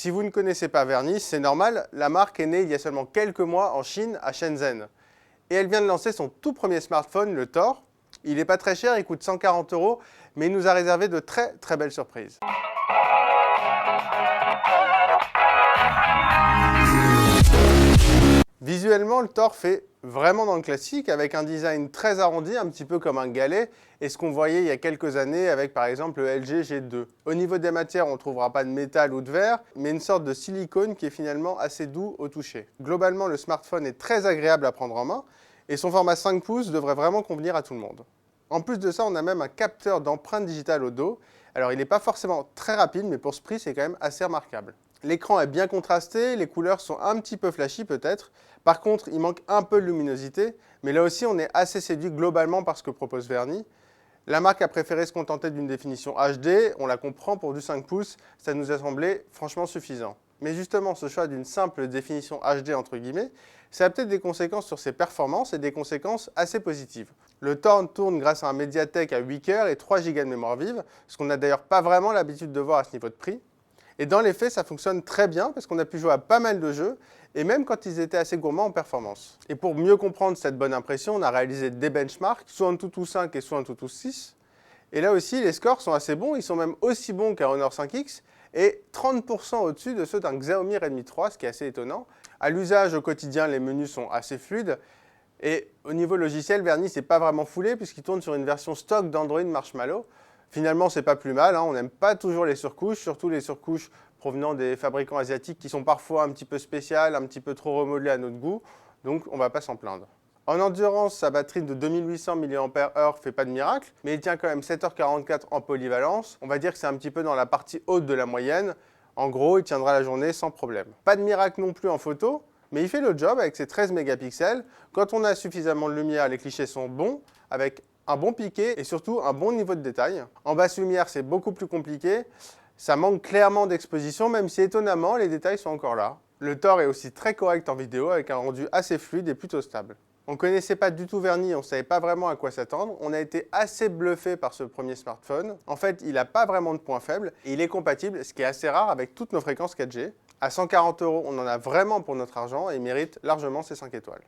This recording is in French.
Si vous ne connaissez pas Verni, c'est normal, la marque est née il y a seulement quelques mois en Chine, à Shenzhen. Et elle vient de lancer son tout premier smartphone, le Tor. Il n'est pas très cher, il coûte 140 €, mais il nous a réservé de très belles surprises. Visuellement, le Tor fait vraiment dans le classique, avec un design très arrondi, un petit peu comme un galet, et ce qu'on voyait il y a quelques années avec par exemple le LG G2. Au niveau des matières, on ne trouvera pas de métal ou de verre, mais une sorte de silicone qui est finalement assez doux au toucher. Globalement, le smartphone est très agréable à prendre en main, et son format 5 pouces devrait vraiment convenir à tout le monde. En plus de ça, on a même un capteur d'empreinte digitale au dos. Alors il n'est pas forcément très rapide, mais pour ce prix, c'est quand même assez remarquable. L'écran est bien contrasté, les couleurs sont un petit peu flashy peut-être. Par contre, il manque un peu de luminosité, mais là aussi, on est assez séduit globalement par ce que propose Verni. La marque a préféré se contenter d'une définition HD, on la comprend, pour du 5 pouces, ça nous a semblé franchement suffisant. Mais justement, ce choix d'une simple définition HD, entre guillemets, ça a peut-être des conséquences sur ses performances et des conséquences assez positives. Le Tor tourne grâce à un Mediatek à 8 cœurs et 3 Go de mémoire vive, ce qu'on n'a d'ailleurs pas vraiment l'habitude de voir à ce niveau de prix. Et dans les faits, ça fonctionne très bien parce qu'on a pu jouer à pas mal de jeux, et même quand ils étaient assez gourmands en performance. Et pour mieux comprendre cette bonne impression, on a réalisé des benchmarks, soit AnTuTu 5 et soit AnTuTu 6. Et là aussi, les scores sont assez bons, ils sont même aussi bons qu'un Honor 5X, et 30% au-dessus de ceux d'un Xiaomi Redmi 3, ce qui est assez étonnant. À l'usage au quotidien, les menus sont assez fluides, et au niveau logiciel, Verni s'est pas vraiment foulé puisqu'il tourne sur une version stock d'Android Marshmallow. Finalement, c'est pas plus mal, hein. On n'aime pas toujours les surcouches, surtout les surcouches provenant des fabricants asiatiques qui sont parfois un petit peu spéciales, un petit peu trop remodelées à notre goût, donc on va pas s'en plaindre. En endurance, sa batterie de 2800 mAh fait pas de miracle, mais il tient quand même 7h44 en polyvalence. On va dire que c'est un petit peu dans la partie haute de la moyenne. En gros, il tiendra la journée sans problème. Pas de miracle non plus en photo, mais il fait le job avec ses 13 mégapixels. Quand on a suffisamment de lumière, les clichés sont bons, avec un bon piqué et surtout un bon niveau de détail. En basse lumière, c'est beaucoup plus compliqué. Ça manque clairement d'exposition, même si étonnamment, les détails sont encore là. Le Tor est aussi très correct en vidéo, avec un rendu assez fluide et plutôt stable. On ne connaissait pas du tout Verni, on ne savait pas vraiment à quoi s'attendre. On a été assez bluffé par ce premier smartphone. En fait, il n'a pas vraiment de points faibles et il est compatible, ce qui est assez rare, avec toutes nos fréquences 4G. À 140 €, on en a vraiment pour notre argent et il mérite largement ses 5 étoiles.